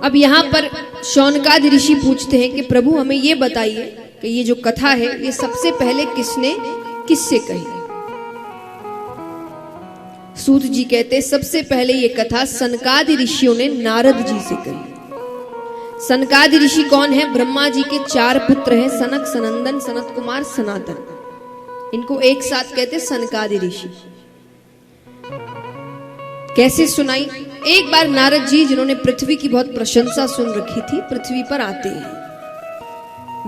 अब यहाँ पर शौनकादि ऋषि पूछते हैं कि प्रभु हमें ये बताइए कि ये जो कथा है ये सबसे पहले किसने किससे कही। सूत जी कहते सबसे पहले ये कथा सनकादि ऋषियों ने नारद जी से कही। सनकादि ऋषि कौन है? ब्रह्मा जी के 4 पुत्र हैं, सनक, सनंदन, सनत कुमार, सनातन। इनको एक साथ कहते सनकादि ऋषि। कैसे सुनाई? एक बार नारद जी जिन्होंने पृथ्वी की बहुत प्रशंसा सुन रखी थी, पृथ्वी पर आते हैं,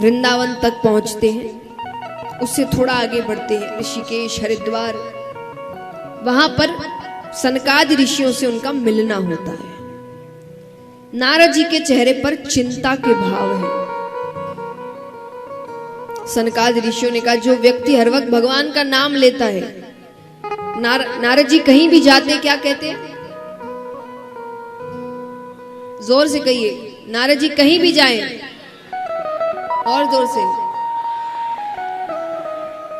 वृंदावन तक पहुंचते हैं, उससे थोड़ा आगे बढ़ते हैं, ऋषिकेश, हरिद्वार, वहां पर सनकादि ऋषियों से उनका मिलना होता है। नारद जी के चेहरे पर चिंता के भाव है। सनकादि ऋषियों ने कहा जो व्यक्ति हर वक्त भगवान का नाम लेता है, नारद जी कहीं भी जाते क्या कहते हैं? जोर से कहिए। नारद जी कहीं भी जाएं, और जोर से,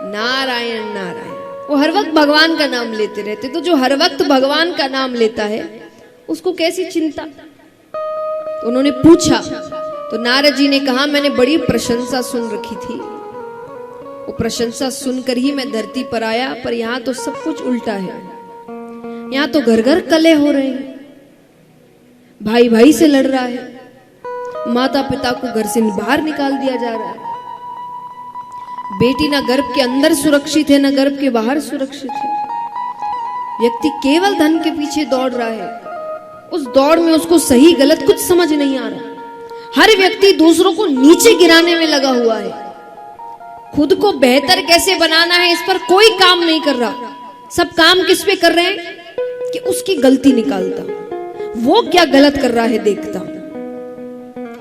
नारायण नारायण। वो हर वक्त भगवान का नाम लेते रहते। तो जो हर वक्त भगवान का नाम लेता है उसको कैसी चिंता? तो उन्होंने पूछा, तो नारद जी ने कहा मैंने बड़ी प्रशंसा सुन रखी थी, वो प्रशंसा सुनकर ही मैं धरती पर आया, पर यहाँ तो सब कुछ उल्टा है। यहाँ तो घर घर कलह हो रहे हैं, भाई भाई से लड़ रहा है, माता पिता को घर से बाहर निकाल दिया जा रहा है, बेटी ना गर्भ के अंदर सुरक्षित है ना गर्भ के बाहर सुरक्षित है। व्यक्ति केवल धन के पीछे दौड़ रहा है, उस दौड़ में उसको सही गलत कुछ समझ नहीं आ रहा। हर व्यक्ति दूसरों को नीचे गिराने में लगा हुआ है, खुद को बेहतर कैसे बनाना है इस पर कोई काम नहीं कर रहा। सब काम किस पे कर रहे हैं कि उसकी गलती निकालता हूं, वो क्या गलत कर रहा है देखता हूं,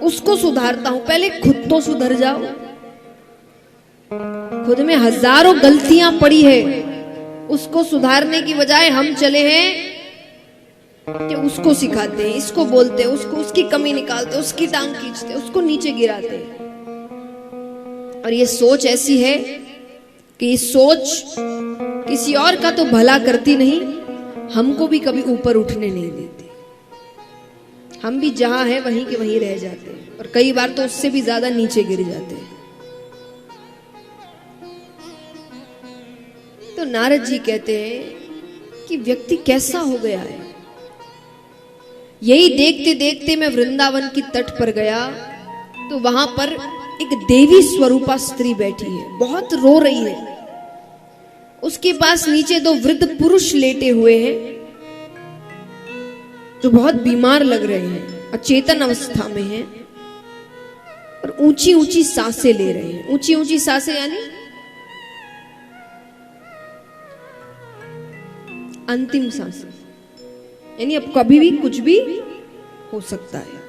उसको सुधारता हूं। पहले खुद तो सुधर जाओ। खुद में हजारों गलतियां पड़ी है, उसको सुधारने की बजाय हम चले हैं कि उसको सिखाते हैं, इसको बोलते हैं, उसको उसकी कमी निकालते, उसकी टांग खींचते, उसको नीचे गिराते हैं। और ये सोच ऐसी है कि ये सोच किसी और का तो भला करती नहीं, हमको भी कभी ऊपर उठने नहीं देती। हम भी जहां हैं वहीं के वहीं रह जाते हैं, और कई बार तो उससे भी ज्यादा नीचे गिर जाते हैं। तो नारद जी कहते हैं कि व्यक्ति कैसा हो गया है। यही देखते देखते मैं वृंदावन की तट पर गया, तो वहां पर एक देवी स्वरूपा स्त्री बैठी है, बहुत रो रही है। उसके पास नीचे 2 वृद्ध पुरुष लेटे हुए हैं जो बहुत बीमार लग रहे हैं, अचेतन अवस्था में हैं, और ऊंची ऊंची सांसें ले रहे हैं। ऊंची ऊंची सांसें यानी अंतिम सांसें, यानी अब कभी भी कुछ भी हो सकता है।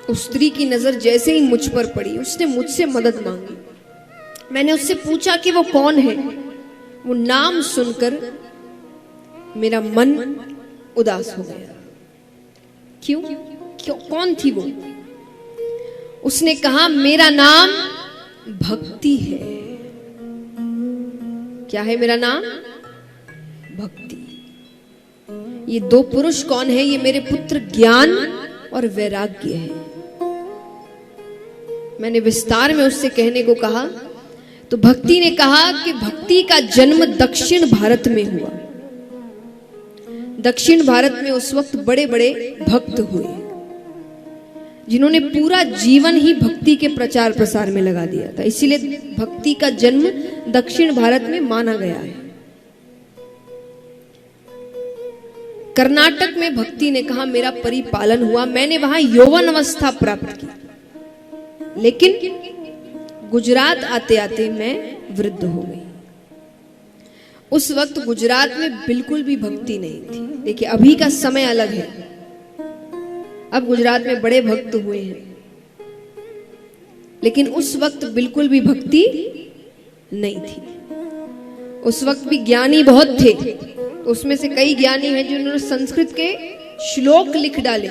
उस स्त्री की नजर जैसे ही मुझ पर पड़ी, उसने मुझसे मदद मांगी। मैंने उससे पूछा कि वो कौन है। वो नाम सुनकर मेरा मन उदास हो गया। क्यों? कौन थी वो? उसने कहा मेरा नाम भक्ति है। क्या है मेरा नाम? भक्ति। ये 2 पुरुष कौन है? ये मेरे पुत्र ज्ञान और वैराग्य है। मैंने विस्तार में उससे कहने को कहा, तो भक्ति ने कहा कि भक्ति का जन्म दक्षिण भारत में हुआ। दक्षिण भारत में उस वक्त बड़े बड़े भक्त हुए जिन्होंने पूरा जीवन ही भक्ति के प्रचार प्रसार में लगा दिया था। इसीलिए भक्ति का जन्म दक्षिण भारत में माना गया है। कर्नाटक में भक्ति ने कहा मेरा परिपालन हुआ, मैंने वहां यौवन अवस्था प्राप्त की, लेकिन गुजरात आते आते मैं वृद्ध हो गई। उस वक्त गुजरात में बिल्कुल भी भक्ति नहीं थी। देखिए अभी का समय अलग है, अब गुजरात में बड़े भक्त हुए हैं, लेकिन उस वक्त बिल्कुल भी भक्ति नहीं थी। उस वक्त भी ज्ञानी बहुत थे, तो उसमें से कई ज्ञानी हैं जिन्होंने संस्कृत के श्लोक लिख डाले।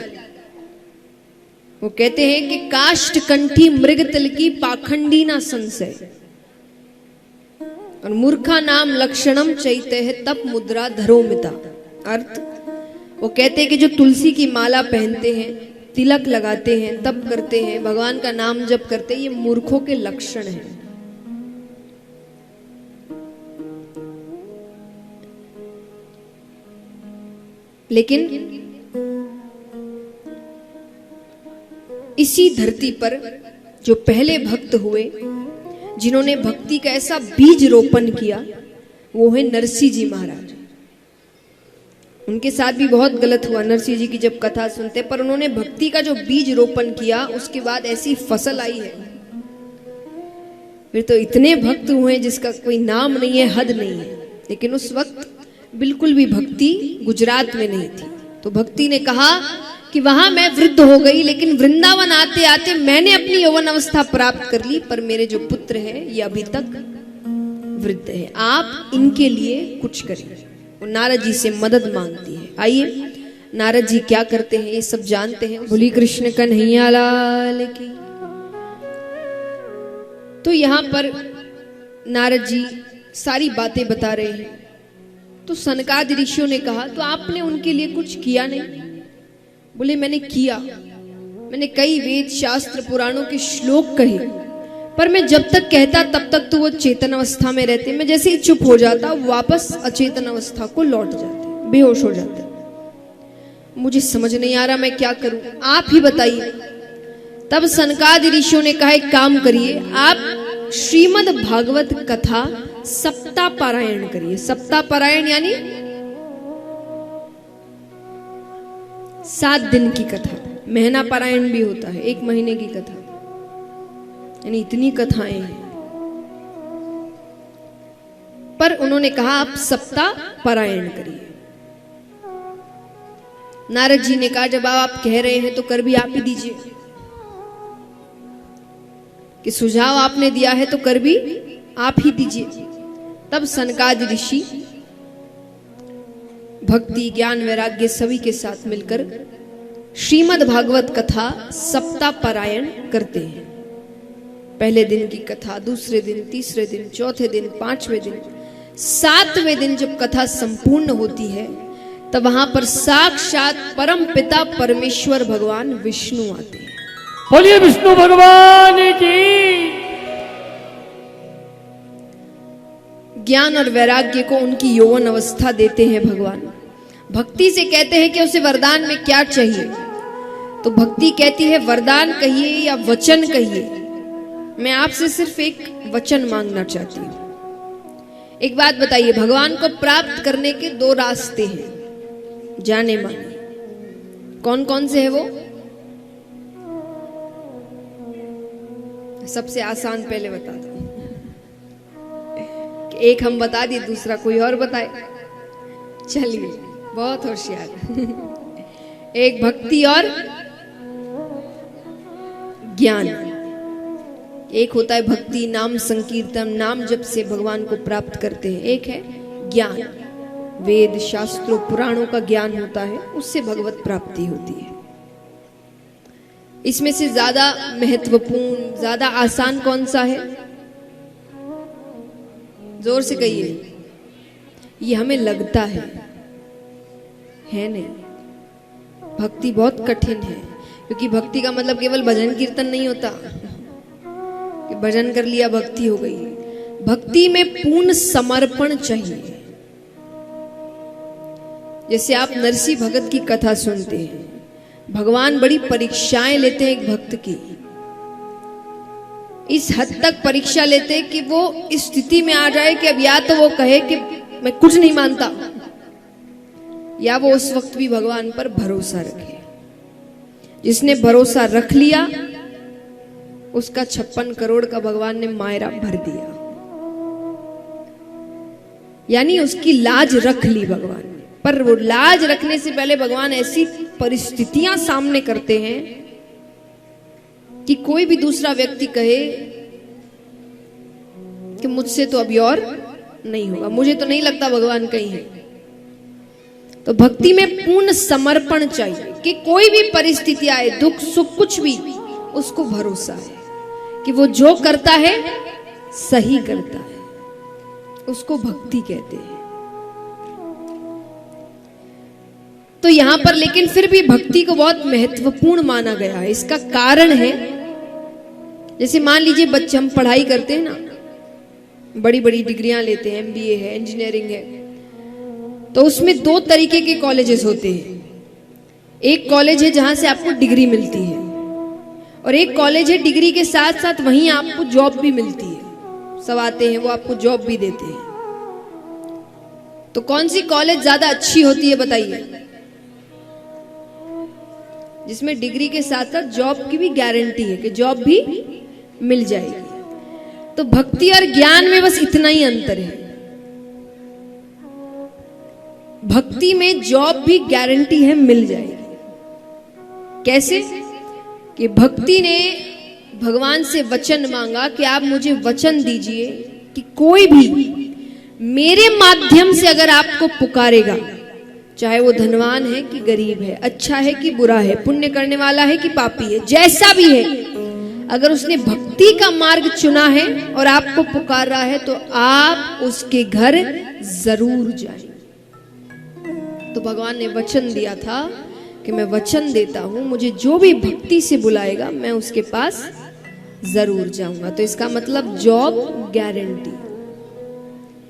वो कहते हैं कि काष्ठ कंठी मृग तिल की पाखंडी ना संशय, और मूर्खा नाम लक्षणम चैते है तप मुद्रा धरोमिता। अर्थ, वो कहते हैं कि जो तुलसी की माला पहनते हैं, तिलक लगाते हैं, तप करते हैं, भगवान का नाम जप करते हैं, ये मूर्खों के लक्षण हैं। लेकिन इसी धरती पर जो पहले भक्त हुए, जिन्होंने भक्ति का ऐसा बीज रोपण किया, वो है नरसिंह जी महाराज। उनके साथ भी बहुत गलत हुआ नरसिंह जी की जब कथा सुनते, पर उन्होंने भक्ति का जो बीज रोपण किया, उसके बाद ऐसी फसल आई है। फिर तो इतने भक्त हुए जिसका कोई नाम नहीं है, हद नहीं है। लेकिन उस वक्त बिल्कुल भी भक्ति गुजरात में नहीं थी। तो भक्ति ने कहा कि वहां मैं वृद्ध हो गई, लेकिन वृंदावन आते आते मैंने अपनी यौवन अवस्था प्राप्त कर ली, पर मेरे जो पुत्र है ये अभी तक वृद्ध है, आप इनके लिए कुछ करिए। वो नारद जी से मदद मांगती है। आइए नारद जी क्या करते हैं ये सब जानते हैं। बोली कृष्ण कन्हैया लाल की। तो यहां पर नारद जी सारी बातें बता रहे हैं। तो सनकादि ऋषियों ने कहा, तो आपने उनके लिए कुछ किया नहीं? बोले मैंने किया, मैंने कई वेद शास्त्र पुराणों के श्लोक कहे, पर मैं जब तक कहता तब तक तो वो चेतन अवस्था में रहते। मैं जैसे ही चुप हो जाता वापस अचेतन अवस्था को लौट जाते, बेहोश हो जाते। मुझे समझ नहीं आ रहा मैं क्या करूं, आप ही बताइए। तब सनकादि ऋषियों ने कहा एक काम करिए, आप श्रीमद् भागवत कथा सप्ताह पारायण करिए। सप्ताह पारायण यानी 7 दिन की कथा। महीना पारायण भी होता है, 1 महीने की कथा, यानी इतनी कथाएं हैं। पर उन्होंने कहा आप सप्ताह पारायण करिए। नारद जी ने कहा जब आप कह रहे हैं तो कर भी आप ही दीजिए, कि सुझाव आपने दिया है तो कर भी आप ही दीजिए। तब सनकादि ऋषि भक्ति ज्ञान वैराग्य सभी के साथ मिलकर श्रीमद् भागवत कथा सप्ताह पारायण करते हैं। पहले दिन की कथा, दूसरे दिन, तीसरे दिन, चौथे दिन, 5वें दिन, 7वें दिन जब कथा संपूर्ण होती है तब वहां पर साक्षात परम पिता परमेश्वर भगवान विष्णु आते हैं। बोलिए विष्णु भगवान की। ज्ञान और वैराग्य को उनकी यौवन अवस्था देते हैं भगवान। भक्ति से कहते हैं कि उसे वरदान में क्या चाहिए, तो भक्ति कहती है वरदान कहिए या वचन कहिए, मैं आपसे सिर्फ एक वचन मांगना चाहती हूं। एक बात बताइए, भगवान को प्राप्त करने के 2 रास्ते हैं जाने माने, कौन कौन से है वो? सबसे आसान पहले बता दो, एक हम बता दिए, दूसरा कोई और बताए। चलिए, बहुत होशियार। एक भक्ति और ज्ञान। एक होता है भक्ति, नाम संकीर्तन, नाम जप से भगवान को प्राप्त करते हैं। एक है ज्ञान, वेद शास्त्रों पुराणों का ज्ञान होता है, उससे भगवत प्राप्ति होती है। इसमें से ज्यादा महत्वपूर्ण, ज्यादा आसान कौन सा है? जोर से कहिए। ये हमें लगता है नहीं। भक्ति बहुत कठिन है, क्योंकि भक्ति का मतलब केवल भजन कीर्तन नहीं होता कि भजन कर लिया भक्ति हो गई। भक्ति में पूर्ण समर्पण चाहिए। जैसे आप नरसिंह भगत की कथा सुनते हैं, भगवान बड़ी परीक्षाएं लेते हैं एक भक्त की। इस हद तक परीक्षा लेते हैं कि वो इस स्थिति में आ जाए कि अब या तो वो कहे कि मैं कुछ नहीं मानता, या वो उस वक्त भी भगवान पर भरोसा रखे। जिसने भरोसा रख लिया उसका 56 करोड़ का भगवान ने मायरा भर दिया, यानी उसकी लाज रख ली भगवान ने। पर वो लाज रखने से पहले भगवान ऐसी परिस्थितियां सामने करते हैं कि कोई भी दूसरा व्यक्ति कहे कि मुझसे तो अभी और नहीं होगा, मुझे तो नहीं लगता भगवान कहीं है। तो भक्ति में पूर्ण समर्पण चाहिए कि कोई भी परिस्थिति आए, दुख सुख कुछ भी, उसको भरोसा है कि वो जो करता है सही करता है, उसको भक्ति कहते हैं। तो यहां पर लेकिन फिर भी भक्ति को बहुत महत्वपूर्ण माना गया है। इसका कारण है, जैसे मान लीजिए बच्चे, हम पढ़ाई करते हैं ना, बड़ी बड़ी डिग्रियां लेते हैं, एमबीए है, इंजीनियरिंग है, तो उसमें दो तरीके के कॉलेजेस होते हैं। एक कॉलेज है जहां से आपको डिग्री मिलती है, और एक कॉलेज है डिग्री के साथ साथ वहीं आपको जॉब भी मिलती है। सब आते हैं, वो आपको जॉब भी देते हैं। तो कौन सी कॉलेज ज्यादा अच्छी होती है बताइए? जिसमें डिग्री के साथ साथ जॉब की भी गारंटी है कि जॉब भी मिल जाएगी। तो भक्ति और ज्ञान में बस इतना ही अंतर है। भक्ति में जॉब भी गारंटी है, मिल जाएगी। कैसे? कि भक्ति ने भगवान से वचन मांगा कि आप मुझे वचन दीजिए कि कोई भी मेरे माध्यम से अगर आपको पुकारेगा, चाहे वो धनवान है कि गरीब है, अच्छा है कि बुरा है, पुण्य करने वाला है कि पापी है, जैसा भी है, अगर उसने भक्ति का मार्ग चुना है और आपको पुकार रहा है, तो आप उसके घर जरूर जाएं। तो भगवान ने वचन दिया था कि मैं वचन देता हूं, मुझे जो भी भक्ति से बुलाएगा मैं उसके पास जरूर जाऊंगा। तो इसका मतलब जॉब गारंटी।